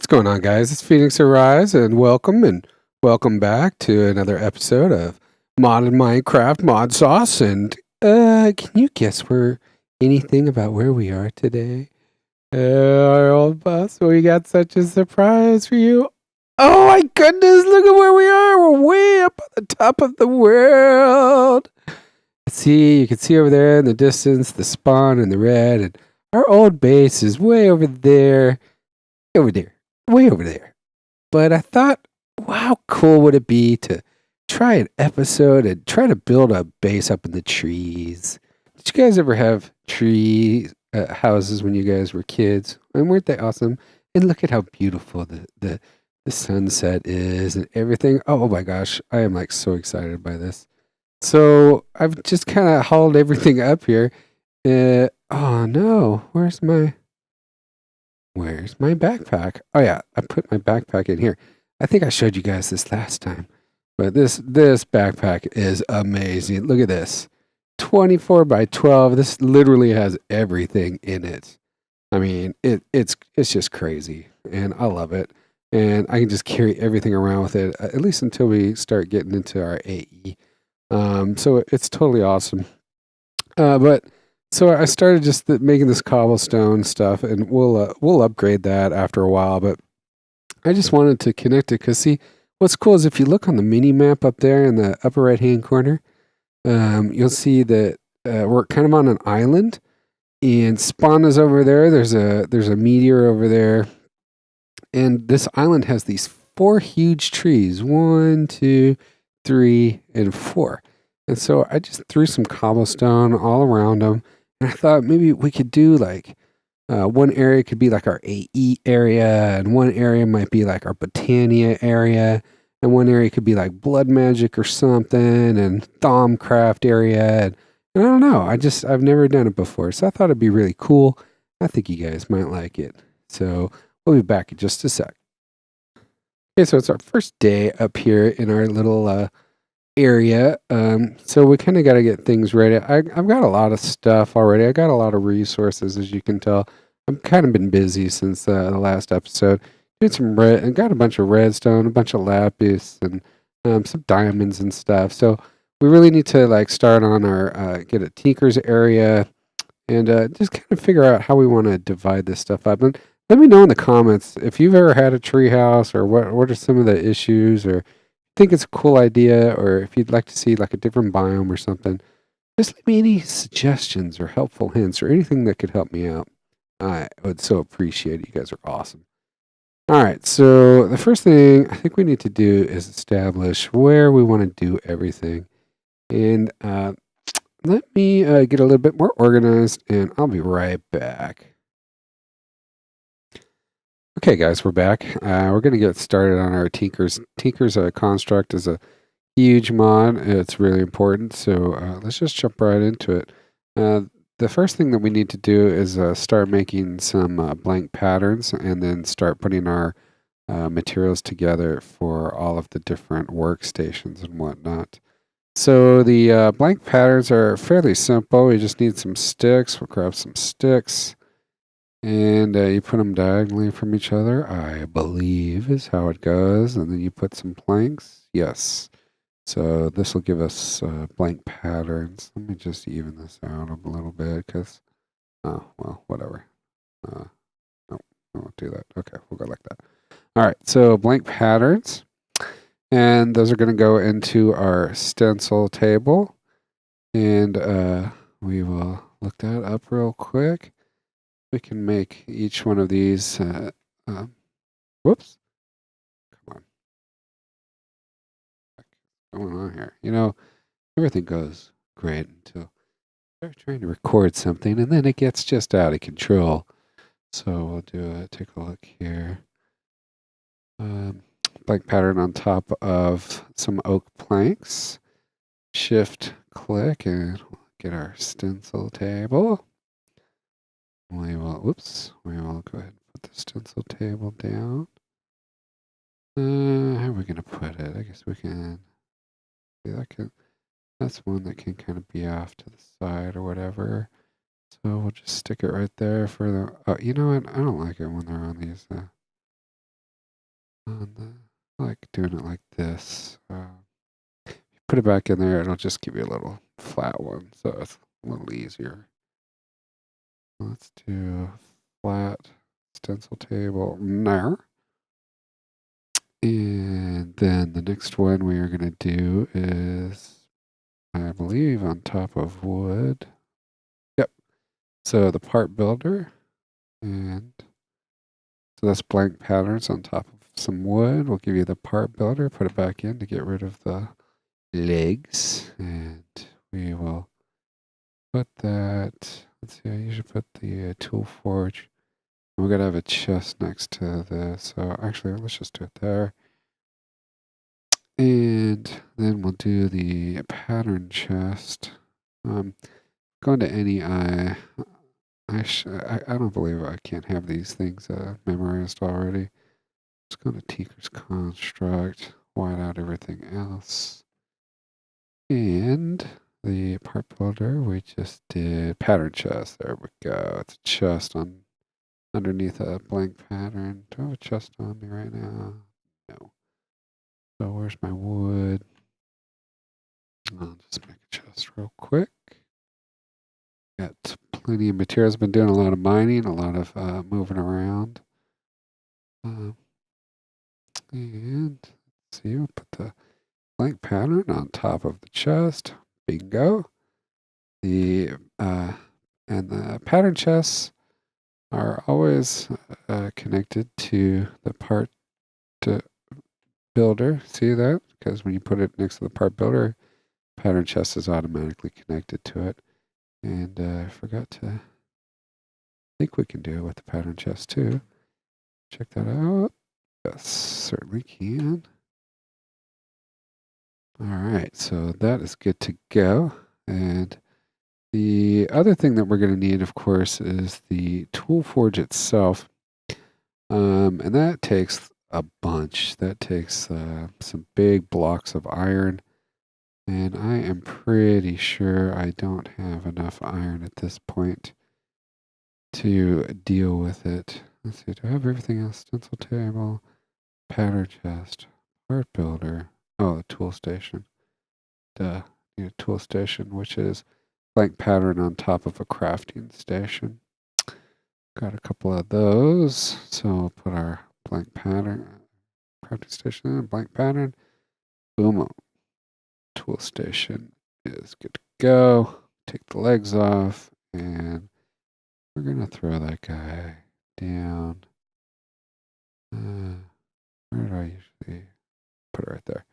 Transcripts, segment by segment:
What's going on, guys? It's Phoenix Arise, and welcome back to another episode of Modded Minecraft Mod Sauce. And can you guess anything about where we are today? Our old boss, we got such a surprise for you. Oh my goodness! Look at where we are. We're way up on the top of the world. You can see over there in the distance the spawn in the red, and our old base is way over there. Way over there. But I thought, how cool would it be to try an episode and try to build a base up in the trees? Did you guys ever have tree houses when you guys were kids? And weren't they awesome? And look at how beautiful the sunset is and everything. Oh my gosh, I am like so excited by this. So I've just kind of hauled everything up here. Oh no, where's my backpack? Oh yeah, I put my backpack in here. I think I showed you guys this last time. But this backpack is amazing. Look at this. 24 by 12. This literally has everything in it. I mean, it's just crazy. And I love it. And I can just carry everything around with it, at least until we start getting into our AE. So it's totally awesome. So I started just making this cobblestone stuff, and we'll upgrade that after a while. But I just wanted to connect it because see, what's cool is if you look on the mini map up there in the upper right hand corner, you'll see that we're kind of on an island, and spawn is over there. There's a meteor over there, and this island has these 4 huge trees: 1, 2, 3, and 4. And so I just threw some cobblestone all around them. And I thought maybe we could do like one area could be like our AE area, and one area might be like our Botania area, and one area could be like Blood Magic or something, and Thaumcraft area. And I don't know. I've never done it before. So I thought it'd be really cool. I think you guys might like it. So we'll be back in just a sec. Okay, so it's our first day up here in our little area. So we kind of got to get things ready. I've got a lot of stuff already. I got a lot of resources, as you can tell. I've kind of been busy since the last episode. Did some red and got a bunch of redstone, a bunch of lapis, and some diamonds and stuff. So we really need to like start on our get a tinker's area and just kind of figure out how we want to divide this stuff up. And let me know in the comments if you've ever had a tree house, or what are some of the issues, or think it's a cool idea, or if you'd like to see like a different biome or something. Just leave me any suggestions or helpful hints or anything that could help me out. I would so appreciate it. You guys are awesome. All right, so the first thing I think we need to do is establish where we want to do everything. And let me get a little bit more organized, and I'll be right back. Okay, guys, we're back. We're going to get started on our Tinker's construct is a huge mod. It's really important, so let's just jump right into it. The first thing that we need to do is start making some blank patterns, and then start putting our materials together for all of the different workstations and whatnot. So the blank patterns are fairly simple. We just need some sticks. We'll grab some sticks. And you put them diagonally from each other, I believe is how it goes. And then you put some planks. Yes. So this will give us blank patterns. Let me just even this out a little bit because, oh, well, whatever. No, I won't do that. Okay, we'll go like that. All right, so blank patterns. And those are going to go into our stencil table. And we will look that up real quick. We can make each one of these. Whoops. Come on. What's going on here? You know, everything goes great until I start trying to record something, and then it gets just out of control. So we'll take a look here. Blank pattern on top of some oak planks. Shift click, and we'll get our stencil table. We will go ahead and put the stencil table down. How are we going to put it? I guess we can. That's one that can kind of be off to the side or whatever. So we'll just stick it right there for the. Oh, you know what? I don't like it when they're on these I like doing it like this. Put it back in there, it'll just give you a little flat one, so it's a little easier. Let's do flat stencil table there. And then the next one we are going to do is, I believe, on top of wood. Yep. So the part builder, and so that's blank patterns on top of some wood. We'll give you the part builder, put it back in to get rid of the legs, and we will put that. Let's see, I usually put the tool forge. We're going to have a chest next to this. So actually, let's just do it there. And then we'll do the pattern chest. Going to any eye. I don't believe I can't have these things memorized already. Let's go to Tinker's Construct, white out everything else. And the part builder, we just did pattern chest. There we go. It's a chest on underneath a blank pattern. Do I have a chest on me right now? No. So where's my wood? I'll just make a chest real quick. Got plenty of materials. Been doing a lot of mining, a lot of moving around. And let's see, we'll put the blank pattern on top of the chest. Bingo. And the pattern chests are always connected to the part builder. See that? Because when you put it next to the part builder, pattern chest is automatically connected to it. And I forgot to think we can do it with the pattern chest too. Check that out. Yes, certainly can. All right, so that is good to go. And the other thing that we're going to need, of course, is the tool forge itself. And that takes a bunch. That takes some big blocks of iron. And I am pretty sure I don't have enough iron at this point to deal with it. Let's see, do I have everything else? Stencil table, pattern chest, part builder. Oh, the tool station. Duh. Need a tool station, which is blank pattern on top of a crafting station. Got a couple of those. So we'll put our blank pattern, crafting station in, blank pattern. Boom. Tool station is good to go. Take the legs off, and we're going to throw that guy down. Where do I usually put it? Right there.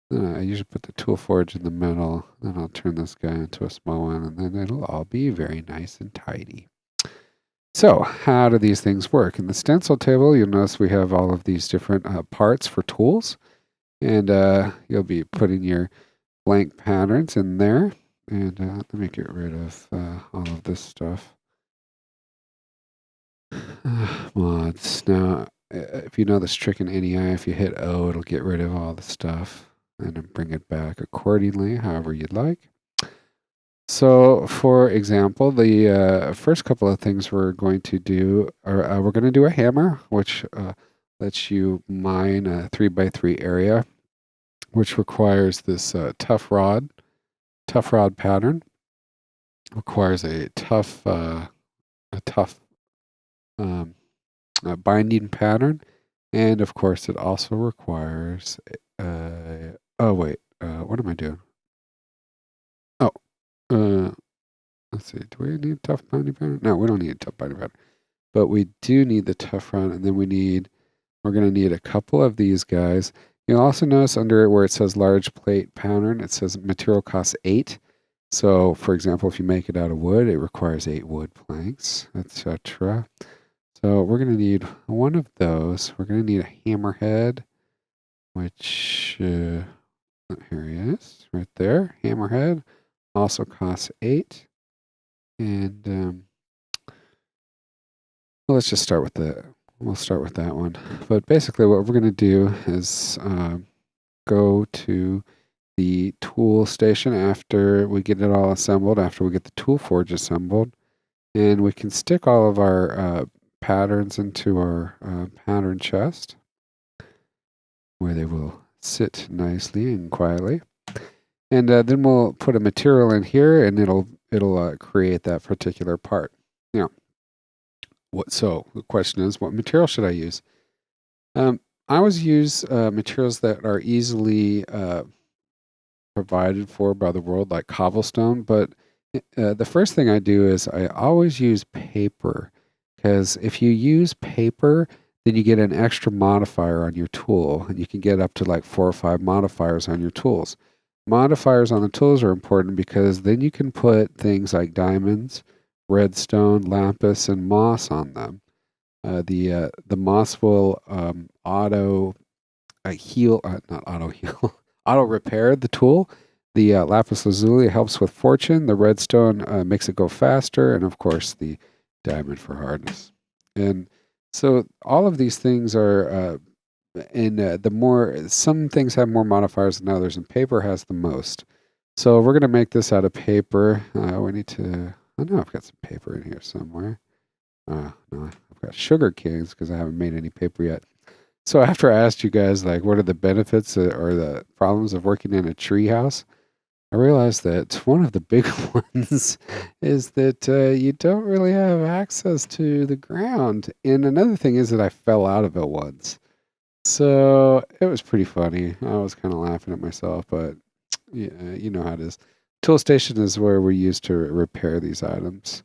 Then I usually put the tool forge in the middle. Then I'll turn this guy into a small one, and then it'll all be very nice and tidy. So how do these things work? In the stencil table, you'll notice we have all of these different parts for tools. And you'll be putting your blank patterns in there. And let me get rid of all of this stuff. Mods. Now, if you know this trick in NEI, if you hit O, it'll get rid of all the stuff and then bring it back accordingly, however you'd like. So, for example, the first couple of things we're going to do are we're going to do a hammer, which lets you mine a 3x3 area, which requires this tough rod pattern. Requires a tough binding pattern, and of course, it also requires. Oh wait, what am I doing? Oh, let's see. Do we need tough binding pattern? No, we don't need a tough binding pattern, but we do need the tough rod, and then we're going to need a couple of these guys. You'll also notice under where it says large plate pattern, it says material costs 8. So, for example, if you make it out of wood, it requires 8 wood planks, etc. So we're going to need one of those. We're going to need a hammerhead, which, here he is, right there. Hammerhead also costs 8. And well, let's just start with we'll start with that one. But basically what we're going to do is go to the tool station after we get it all assembled, after we get the tool forge assembled, and we can stick all of our patterns into our pattern chest. where they will sit nicely and quietly. And then we'll put a material in here, and it'll create that particular part. Now, so the question is, what material should I use? I always use materials that are easily provided for by the world, like cobblestone. But the first thing I do is I always use paper, because if you use paper, then you get an extra modifier on your tool, and you can get up to like 4 or 5 modifiers on your tools. Modifiers on the tools are important because then you can put things like diamonds, redstone, lapis, and moss on them. The moss will auto heal, not auto heal, auto repair the tool. The lapis lazuli helps with fortune. The redstone makes it go faster, and of course the diamond for hardness. And so all of these things are some things have more modifiers than others, and paper has the most. So we're going to make this out of paper. We need to, I know I've got some paper in here somewhere. No, I've got sugar canes because I haven't made any paper yet. So after I asked you guys, like, what are the benefits or the problems of working in a tree house, I realized that one of the big ones is that you don't really have access to the ground. And another thing is that I fell out of it once. So it was pretty funny. I was kind of laughing at myself, but yeah, you know how it is. Tool station is where we use to repair these items.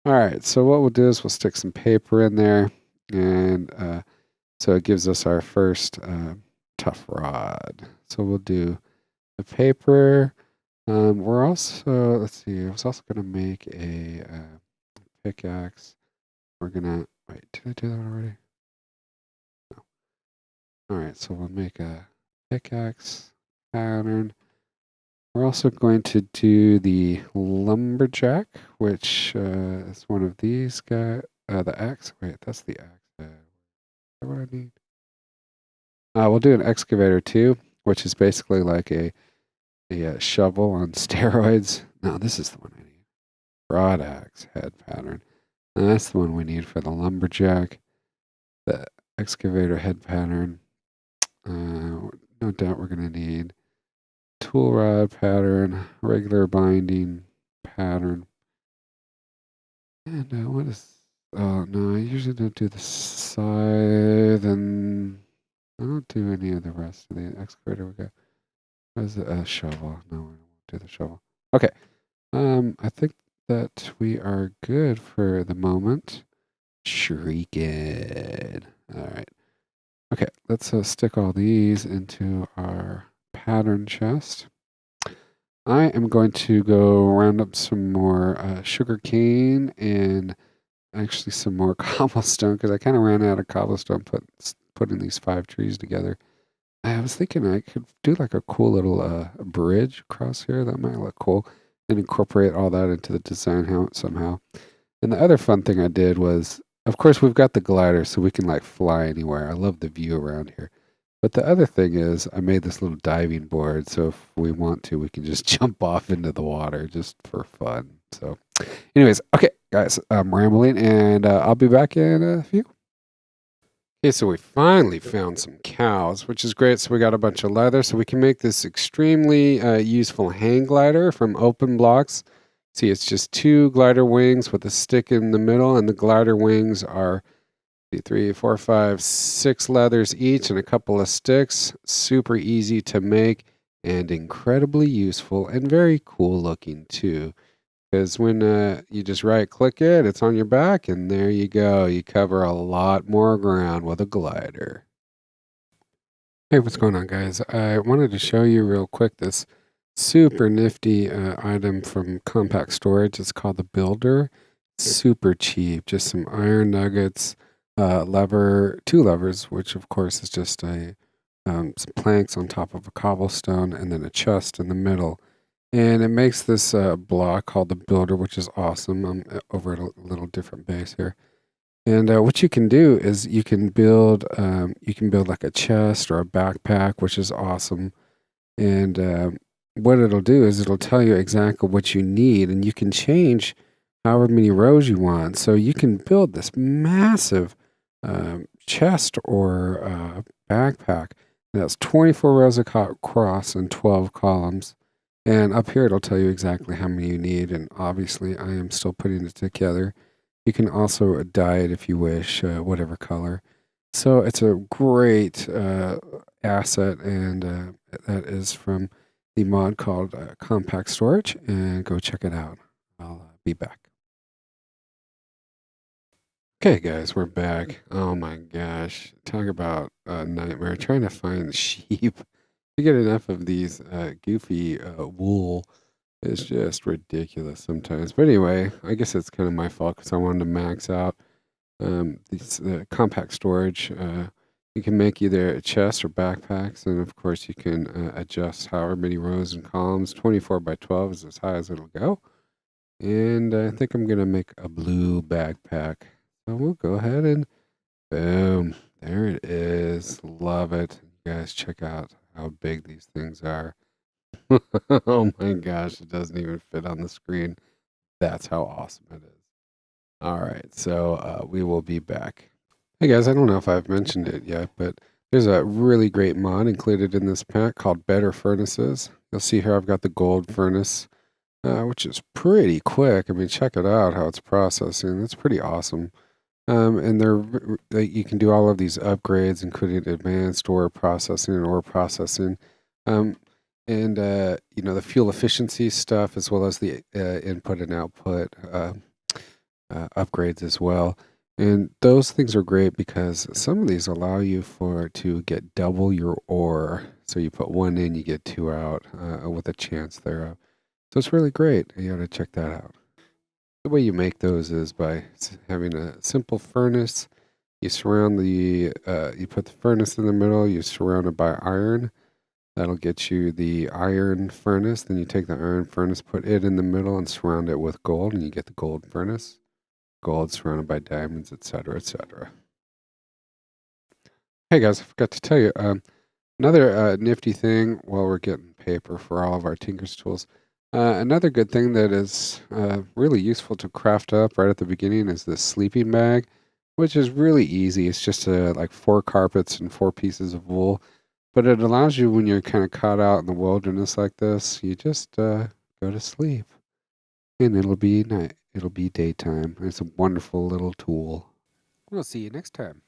All right, so what we'll do is we'll stick some paper in there, and so it gives us our first tough rod. So we'll do the paper. We're also, let's see, I was also going to make a pickaxe. We're going to, wait, did I do that already? No. All right, so we'll make a pickaxe pattern. We're also going to do the lumberjack, which is one of these guys. The axe, wait, that's the axe. What I need? We'll do an excavator too, which is basically like a shovel on steroids. No, this is the one I need. Broad axe head pattern. And that's the one we need for the lumberjack. The excavator head pattern. No doubt we're going to need tool rod pattern, regular binding pattern. And what is... Oh, no, I usually don't do the scythe, and I don't do any of the rest of the excavator we got. What is it? A shovel. No, we won't do the shovel. Okay. I think that we are good for the moment. Shrieking. All right. Okay, let's stick all these into our pattern chest. I am going to go round up some more sugar cane and actually some more cobblestone, because I kind of ran out of cobblestone putting these 5 trees together. I was thinking I could do like a cool little bridge across here. That might look cool, and incorporate all that into the design somehow. And the other fun thing I did was, of course, we've got the glider, so we can like fly anywhere. I love the view around here. But the other thing is I made this little diving board, so if we want to, we can just jump off into the water just for fun. So anyways, okay, guys, I'm rambling, and I'll be back in a few. Okay, so we finally found some cows, which is great. So we got a bunch of leather, so we can make this extremely useful hang glider from open blocks. See, it's just 2 glider wings with a stick in the middle, and the glider wings are 3, 4, 5, 6 leathers each and a couple of sticks. Super easy to make and incredibly useful and very cool looking too. Because when you just right click it, it's on your back, and there you go. You cover a lot more ground with a glider. Hey, what's going on, guys? I wanted to show you real quick this super nifty item from Compact Storage. It's called the Builder. Super cheap, just some iron nuggets, 2 levers, which of course is just some planks on top of a cobblestone, and then a chest in the middle. And it makes this block called the Builder, which is awesome. I'm over at a little different base here. And what you can do is you can build like a chest or a backpack, which is awesome. And what it'll do is it'll tell you exactly what you need, and you can change however many rows you want. So you can build this massive chest or backpack It has 24 rows across and 12 columns. And up here, it'll tell you exactly how many you need. And obviously, I am still putting it together. You can also dye it if you wish, whatever color. So it's a great asset, and that is from the mod called Compact Storage. And go check it out. I'll be back. Okay, guys, we're back. Oh my gosh. Talk about a nightmare. Trying to find sheep. To get enough of these goofy wool is just ridiculous sometimes. But anyway, I guess it's kind of my fault because I wanted to max out these compact storage. You can make either chests or backpacks, and of course you can adjust however many rows and columns. 24 by 12 is as high as it'll go. And I think I'm going to make a blue backpack. So we'll go ahead and boom. There it is. Love it. You guys check out how big these things are. Oh my gosh, it doesn't even fit on the screen. That's how awesome it is. All right, so we will be back. Hey guys, I don't know if I've mentioned it yet, but there's a really great mod included in this pack called Better Furnaces. You'll see here I've got the gold furnace, which is pretty quick. I mean, check it out how it's processing. It's pretty awesome. And you can do all of these upgrades, including advanced ore processing and ore processing, and the fuel efficiency stuff, as well as the input and output upgrades as well. And those things are great because some of these allow you to get double your ore. So you put one in, you get two out with a chance thereof. So it's really great. You got to check that out. The way you make those is by having a simple furnace. You surround you put the furnace in the middle, you surround it by iron. That'll get you the iron furnace. Then you take the iron furnace, put it in the middle, and surround it with gold, and you get the gold furnace. Gold surrounded by diamonds, etc., etc. Hey guys, I forgot to tell you, another nifty thing while we're getting paper for all of our Tinker's tools. Another good thing that is really useful to craft up right at the beginning is this sleeping bag, which is really easy. It's just like 4 carpets and 4 pieces of wool. But it allows you, when you're kind of caught out in the wilderness like this, you just go to sleep. And it'll be night. It'll be daytime. It's a wonderful little tool. We'll see you next time.